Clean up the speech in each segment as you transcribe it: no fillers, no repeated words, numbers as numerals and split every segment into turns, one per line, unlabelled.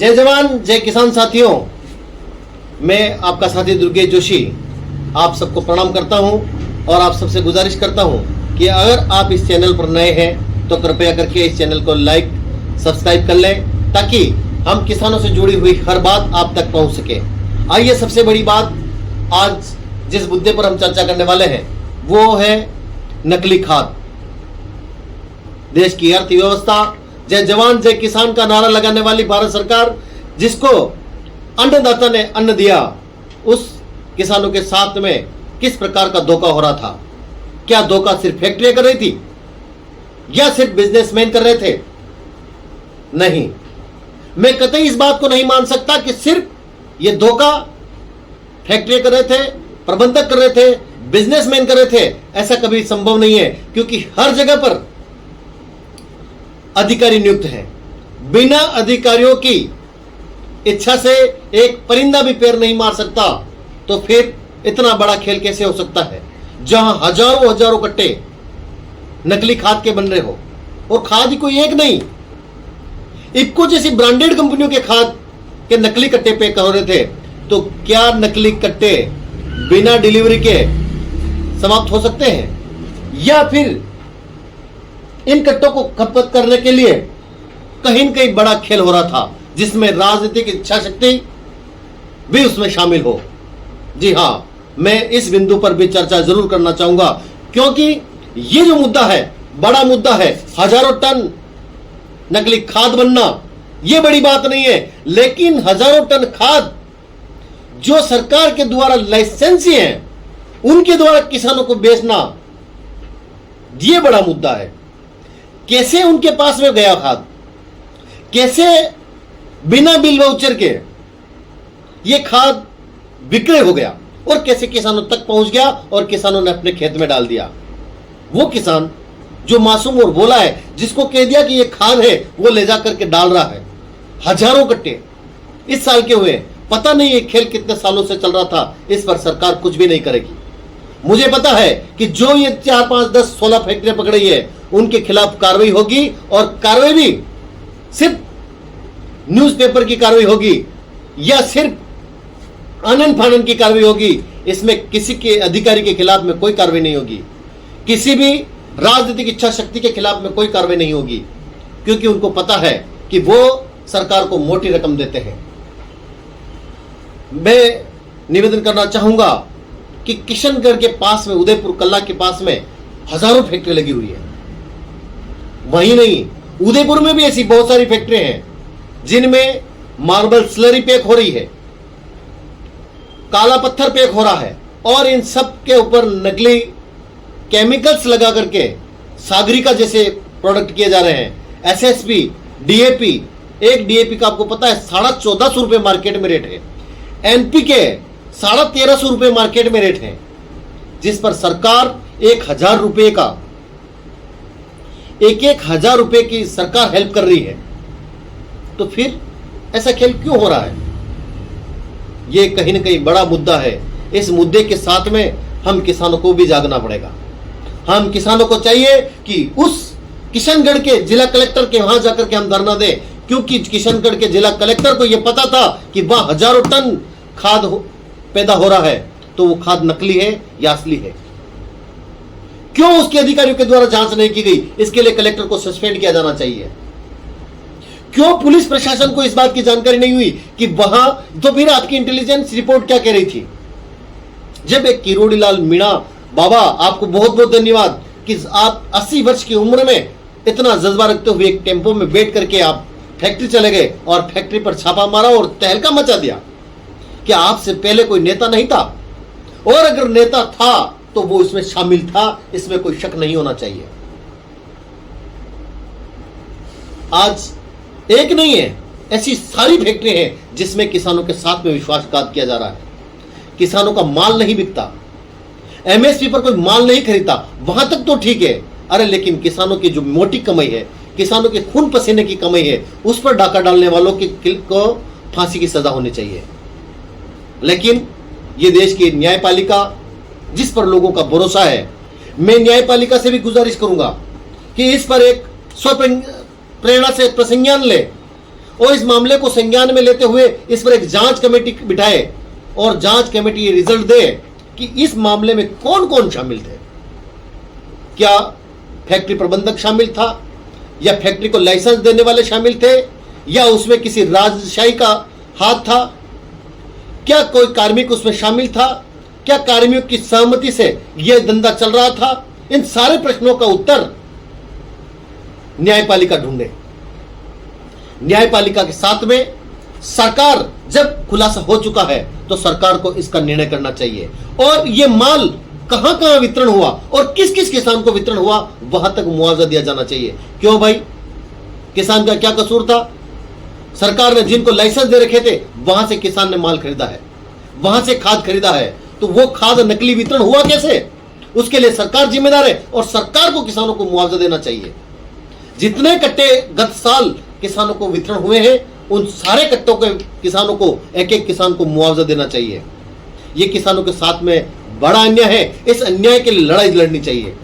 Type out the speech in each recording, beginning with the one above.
जय जवान जय किसान साथियों, मैं आपका साथी दुर्गेश जोशी आप सबको प्रणाम करता हूं और आप सबसे गुजारिश करता हूं कि अगर आप इस चैनल पर नए हैं तो कृपया करके इस चैनल को लाइक सब्सक्राइब कर लें ताकि हम किसानों से जुड़ी हुई हर बात आप तक पहुंच सके। आइए, सबसे बड़ी बात आज जिस मुद्दे पर हम चर्चा करने वाले हैं वो है नकली खाद। देश की अर्थव्यवस्था, जय जवान जय किसान का नारा लगाने वाली भारत सरकार, जिसको अन्नदाता ने अन्न दिया, उस किसानों के साथ में किस प्रकार का धोखा हो रहा था। क्या धोखा सिर्फ फैक्ट्रियां कर रही थी या सिर्फ बिजनेसमैन कर रहे थे? नहीं, मैं कतई इस बात को नहीं मान सकता कि सिर्फ ये धोखा फैक्ट्रियां कर रहे थे, प्रबंधक कर रहे थे, बिजनेसमैन कर रहे थे। ऐसा कभी संभव नहीं है, क्योंकि हर जगह पर अधिकारी नियुक्त हैं। बिना अधिकारियों की इच्छा से एक परिंदा भी पैर नहीं मार सकता, तो फिर इतना बड़ा खेल कैसे हो सकता है जहां हजारों कट्टे नकली खाद के बन रहे हो। और खाद ही कोई एक नहीं, इफ्को जैसी ब्रांडेड कंपनियों के खाद के नकली कट्टे पैक हो रहे थे। तो क्या नकली कट्टे बिना डिलीवरी के समाप्त हो सकते हैं, या फिर इन कट्टों को खपत करने के लिए कहीं न कहीं बड़ा खेल हो रहा था, जिसमें राजनीतिक इच्छा शक्ति भी उसमें शामिल हो? जी हां, मैं इस बिंदु पर भी चर्चा जरूर करना चाहूंगा, क्योंकि ये जो मुद्दा है बड़ा मुद्दा है। हजारों टन नकली खाद बनना यह बड़ी बात नहीं है, लेकिन हजारों टन खाद जो सरकार के द्वारा लाइसेंसी है उनके द्वारा किसानों को बेचना, यह बड़ा मुद्दा है। कैसे उनके पास में गया खाद, कैसे बिना बिल वाउचर के यह खाद विक्रय हो गया और कैसे किसानों तक पहुंच गया और किसानों ने अपने खेत में डाल दिया। वो किसान जो मासूम और भोला है, जिसको कह दिया कि यह खाद है, वो ले जाकर के डाल रहा है। हजारों कट्टे इस साल के हुए, पता नहीं ये खेल कितने सालों से चल रहा था। इस पर सरकार कुछ भी नहीं करेगी। मुझे पता है कि जो ये 4, 5, 10, 16 फैक्ट्रियां पकड़ी है उनके खिलाफ कार्रवाई होगी, और कार्रवाई भी सिर्फ न्यूज़पेपर की कार्रवाई होगी या सिर्फ आनन फानन की कार्रवाई होगी। इसमें किसी के अधिकारी के खिलाफ में कोई कार्रवाई नहीं होगी, किसी भी राजनीतिक इच्छा शक्ति के खिलाफ में कोई कार्रवाई नहीं होगी, क्योंकि उनको पता है कि वो सरकार को मोटी रकम देते हैं। मैं निवेदन करना चाहूंगा कि किशनगढ़ के पास में, उदयपुर कल्ला के पास में हजारों फैक्ट्री लगी हुई है। वहीं नहीं, उदयपुर में भी ऐसी बहुत सारी फैक्ट्री हैं जिनमें मार्बल स्लरी पैक हो रही है, काला पत्थर पैक हो रहा है, और इन सब के ऊपर नकली केमिकल्स लगा करके सागरिका जैसे प्रोडक्ट किए जा रहे हैं। एसएसपी, डीएपी, एक डीएपी का आपको पता है 1450 रुपए मार्केट में रेट है। एनपीके 1350 रुपए मार्केट में रेट है, जिस पर सरकार 1000 रुपए का, 1000 रुपए की सरकार हेल्प कर रही है। तो फिर ऐसा खेल क्यों हो रहा है? यह कहीं ना कहीं बड़ा मुद्दा है। इस मुद्दे के साथ में हम किसानों को भी जागना पड़ेगा। हम किसानों को चाहिए कि उस किशनगढ़ के जिला कलेक्टर के वहां जाकर के हम धरना दें, क्योंकि किशनगढ़ के जिला कलेक्टर को यह पता था कि वहां हजारों टन खाद पैदा हो रहा है, तो वो खाद नकली है या असली है। क्यों उसके अधिकारियों के द्वारा जांच नहीं की गई? इसके लिए कलेक्टर को सस्पेंड किया जाना चाहिए। क्यों पुलिस प्रशासन को इस बात की जानकारी नहीं हुई कि वहां, तो फिर आपकी इंटेलिजेंस रिपोर्ट क्या कह रही थी? जब एक किरोड़ीलाल मीणा बाबा, आपको बहुत बहुत धन्यवाद कि आप 80 वर्ष की उम्र में इतना जज्बा रखते हुए एक टेम्पो में बैठ करके आप फैक्ट्री चले गए और फैक्ट्री पर छापा मारा और तहलका मचा दिया। क्या आपसे पहले कोई नेता नहीं था? और अगर नेता था तो वो इसमें शामिल था, इसमें कोई शक नहीं होना चाहिए। आज एक नहीं है, ऐसी सारी फैक्ट्री हैं जिसमें किसानों के साथ में विश्वासघात किया जा रहा है। किसानों का माल नहीं बिकता, एमएसपी पर कोई माल नहीं खरीदता, वहां तक तो ठीक है। अरे लेकिन किसानों की जो मोटी कमाई है, किसानों के खून पसीने की कमाई है, उस पर डाका डालने वालों को फांसी की सजा होनी चाहिए। लेकिन ये देश की न्यायपालिका जिस पर लोगों का भरोसा है, मैं न्यायपालिका से भी गुजारिश करूंगा कि इस पर एक स्व प्रेरणा से प्रसंज्ञान ले और इस मामले को संज्ञान में लेते हुए इस पर एक जांच कमेटी बिठाए और जांच कमेटी ये रिजल्ट दे कि इस मामले में कौन कौन शामिल थे। क्या फैक्ट्री प्रबंधक शामिल था, या फैक्ट्री को लाइसेंस देने वाले शामिल थे, या उसमें किसी राजशाही का हाथ था, क्या कोई कार्मिक उसमें शामिल था, क्या कार्मिकों की सहमति से यह धंधा चल रहा था। इन सारे प्रश्नों का उत्तर न्यायपालिका ढूंढे। न्यायपालिका के साथ में सरकार जब खुलासा हो चुका है तो सरकार को इसका निर्णय करना चाहिए, और यह माल कहां कहां वितरण हुआ और किस किस किसान को वितरण हुआ वहां तक मुआवजा दिया जाना चाहिए। क्यों भाई, किसान का क्या कसूर था? सरकार ने जिनको लाइसेंस दे रखे थे वहां से किसान ने माल खरीदा है, वहां से खाद खरीदा है, तो वो खाद नकली वितरण हुआ कैसे? उसके लिए सरकार जिम्मेदार है और सरकार को किसानों को मुआवजा देना चाहिए। जितने कट्टे गत साल किसानों को वितरण हुए हैं उन सारे कट्टों के किसानों को एक एक किसान को मुआवजा देना चाहिए। यह किसानों के साथ में बड़ा अन्याय है, इस अन्याय के लिए लड़ाई लड़नी चाहिए।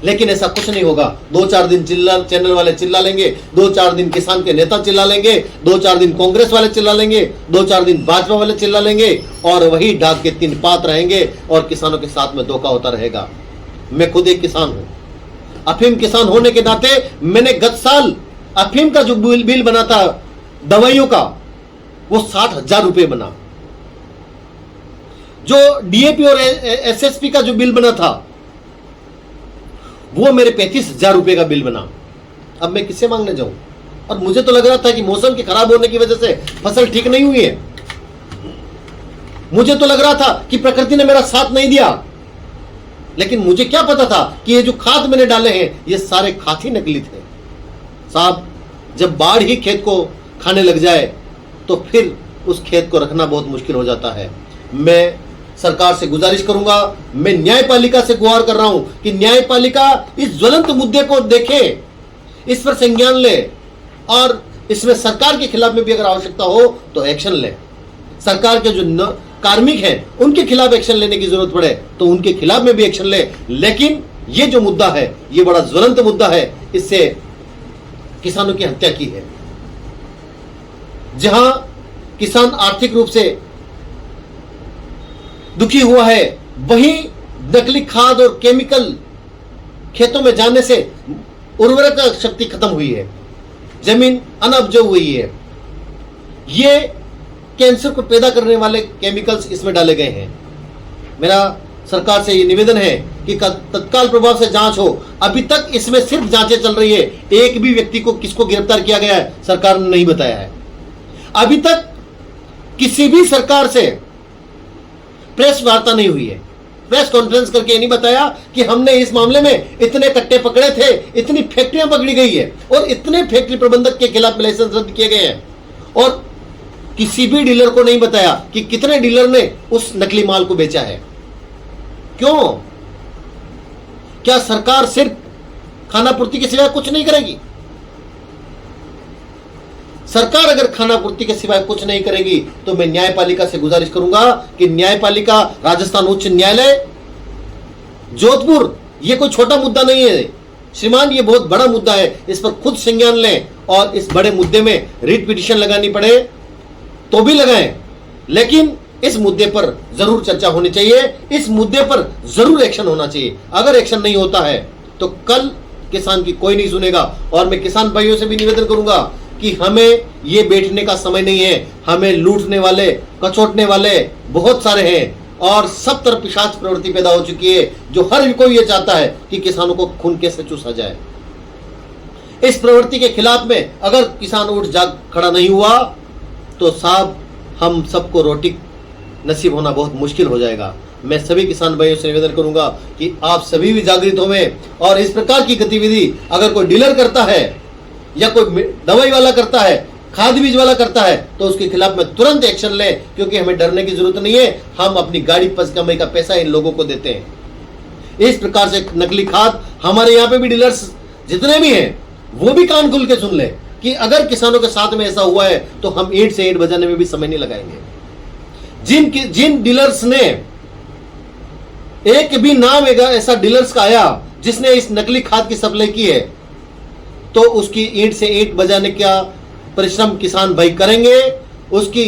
लेकिन ऐसा कुछ नहीं होगा। 2-4 दिन चैनल वाले चिल्ला लेंगे, 2-4 दिन किसान के नेता चिल्ला लेंगे, 2-4 दिन कांग्रेस वाले चिल्ला लेंगे, 2-4 दिन भाजपा वाले चिल्ला लेंगे, और वही डाक के 3 पात रहेंगे और किसानों के साथ में धोखा होता रहेगा। मैं खुद एक किसान हूं। अफीम किसान होने के नाते मैंने गत साल अफीम का जो बिल बना था दवाइयों का, वो 60,000 रुपए बना। जो डीएपी और एसएसपी का जो बिल बना था वो मेरे 35,000 रुपए का बिल बना। अब मैं किससे मांगने जाऊं? और मुझे तो लग रहा था कि मौसम के खराब होने की वजह से फसल ठीक नहीं हुई है। मुझे तो लग रहा था कि प्रकृति ने मेरा साथ नहीं दिया। लेकिन मुझे क्या पता था कि ये जो खाद मैंने डाले हैं ये सारे खाद ही नकली थे। साहब, जब बाढ़ ही खेत को खाने लग जाए तो फिर उस खेत को रखना बहुत मुश्किल हो जाता है। मैं सरकार से गुजारिश करूंगा, मैं न्यायपालिका से गुहार कर रहा हूं कि न्यायपालिका इस ज्वलंत मुद्दे को देखे, इस पर संज्ञान ले, और इसमें सरकार के खिलाफ में भी अगर आवश्यकता हो तो एक्शन ले। सरकार के जो कार्मिक हैं उनके खिलाफ एक्शन लेने की जरूरत पड़े तो उनके खिलाफ में भी एक्शन ले। लेकिन ये जो मुद्दा है ये बड़ा ज्वलंत मुद्दा है। इससे किसानों की हत्या की है। जहां किसान आर्थिक रूप से दुखी हुआ है, वहीं नकली खाद और केमिकल खेतों में जाने से उर्वरक शक्ति खत्म हुई है, जमीन अनउपजाऊ हुई है। ये कैंसर को पैदा करने वाले केमिकल्स इसमें डाले गए हैं। मेरा सरकार से ये निवेदन है कि तत्काल प्रभाव से जांच हो। अभी तक इसमें सिर्फ जांचें चल रही है, एक भी व्यक्ति को किसको गिरफ्तार किया गया है सरकार ने नहीं बताया है। अभी तक किसी भी सरकार से प्रेस वार्ता नहीं हुई है, प्रेस कॉन्फ्रेंस करके नहीं बताया कि हमने इस मामले में इतने कट्टे पकड़े थे, इतनी फैक्ट्रियां पकड़ी गई है और इतने फैक्ट्री प्रबंधक के खिलाफ लाइसेंस रद्द किए गए हैं। और किसी भी डीलर को नहीं बताया कि कितने डीलर ने उस नकली माल को बेचा है। क्यों? क्या सरकार सिर्फ खानापूर्ति के सिवाय कुछ नहीं करेगी? सरकार अगर खानापूर्ति के सिवाय कुछ नहीं करेगी तो मैं न्यायपालिका से गुजारिश करूंगा कि न्यायपालिका, राजस्थान उच्च न्यायालय जोधपुर, ये कोई छोटा मुद्दा नहीं है श्रीमान, ये बहुत बड़ा मुद्दा है। इस पर खुद संज्ञान लें और इस बड़े मुद्दे में रिट पिटीशन लगानी पड़े तो भी लगाएं, लेकिन इस मुद्दे पर जरूर चर्चा होनी चाहिए, इस मुद्दे पर जरूर एक्शन होना चाहिए। अगर एक्शन नहीं होता है तो कल किसान की कोई नहीं सुनेगा। और मैं किसान भाइयों से भी निवेदन करूंगा कि हमें ये बैठने का समय नहीं है। हमें लूटने वाले, कचोटने वाले बहुत सारे हैं और सब तरफ पिशाच प्रवृत्ति पैदा हो चुकी है, जो हर कोई ये चाहता है कि किसानों को खून कैसे चूसा जाए। इस प्रवृत्ति के खिलाफ में अगर किसान उठ जाग खड़ा नहीं हुआ तो साहब हम सबको रोटी नसीब होना बहुत मुश्किल हो जाएगा। मैं सभी किसान भाइयों से निवेदन करूंगा कि आप सभी भी जागृत होवें और इस प्रकार की गतिविधि अगर कोई डीलर करता है या कोई दवाई वाला करता है, खाद बीज वाला करता है, तो उसके खिलाफ में तुरंत एक्शन लें, क्योंकि हमें डरने की जरूरत नहीं है। हम अपनी गाड़ी कमाई का पैसा इन लोगों को देते हैं। इस प्रकार से नकली खाद, हमारे यहाँ पे भी डीलर्स जितने भी हैं वो भी कान खुल के सुन ले कि अगर किसानों के साथ में ऐसा हुआ है तो हम ईंट से ईंट बजाने में भी समय नहीं लगाएंगे। जिन डीलर्स ने, एक भी नाम ऐसा डीलर्स का आया जिसने इस नकली खाद की सप्लाई की है तो उसकी ईंट से ईंट बजाने का परिश्रम किसान भाई करेंगे, उसकी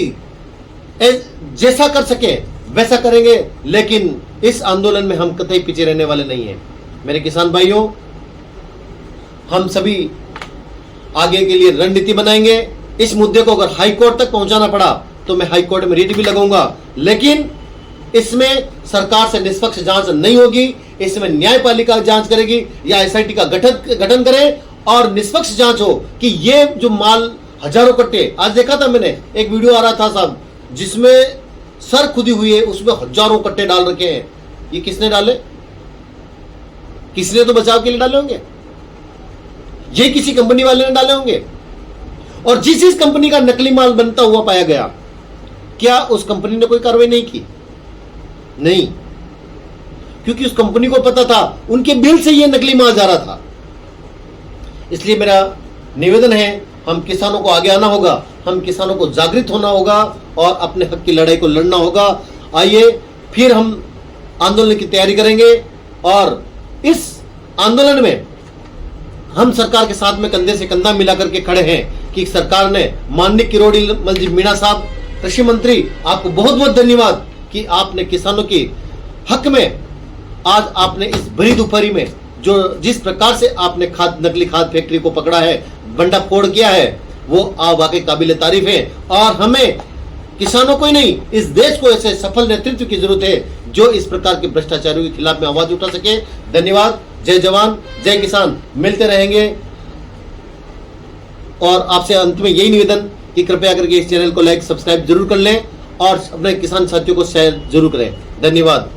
जैसा कर सके वैसा करेंगे, लेकिन इस आंदोलन में हम कतई पीछे रहने वाले नहीं हैं। मेरे किसान भाइयों, हम सभी आगे के लिए रणनीति बनाएंगे। इस मुद्दे को अगर हाई कोर्ट तक पहुंचाना पड़ा तो मैं हाई कोर्ट में रिट भी लगाऊंगा, लेकिन इसमें सरकार से निष्पक्ष जांच नहीं होगी। इसमें न्यायपालिका जांच करेगी या एसआईटी का गठन करे और निष्पक्ष जांच हो कि ये जो माल हजारों कट्टे, आज देखा था मैंने एक वीडियो आ रहा था साहब, जिसमें सर खुदी हुई है, उसमें हजारों कट्टे डाल रखे हैं। ये किसने डाले? किसने तो बचाव के लिए डाले होंगे, ये किसी कंपनी वाले ने डाले होंगे। और जिस कंपनी का नकली माल बनता हुआ पाया गया, क्या उस कंपनी ने कोई कार्रवाई नहीं की? नहीं, क्योंकि उस कंपनी को पता था उनके बिल से ये नकली माल जा रहा था। इसलिए मेरा निवेदन है, हम किसानों को आगे आना होगा, हम किसानों को जागृत होना होगा और अपने हक की लड़ाई को लड़ना होगा। आइए फिर हम आंदोलन की तैयारी करेंगे और इस आंदोलन में हम सरकार के साथ में कंधे से कंधा मिला करके खड़े हैं कि सरकार ने, माननीय किरोड़ीलाल जी मीणा साहब कृषि मंत्री, आपको बहुत बहुत धन्यवाद कि आपने किसानों के हक में आज आपने इस भरी दोपहरी में जो जिस प्रकार से आपने नकली खाद फैक्ट्री को पकड़ा है, बंडा फोड़ किया है, वो वाकई काबिल तारीफ है। और हमें किसानों को ही नहीं, इस देश को ऐसे सफल नेतृत्व की जरूरत है जो इस प्रकार के भ्रष्टाचारियों के खिलाफ में आवाज उठा सके। धन्यवाद। जय जवान जय किसान। मिलते रहेंगे और आपसे अंत में यही निवेदन कि कृपया करके इस चैनल को लाइक सब्सक्राइब जरूर कर लें और अपने किसान साथियों को शेयर जरूर करें। धन्यवाद।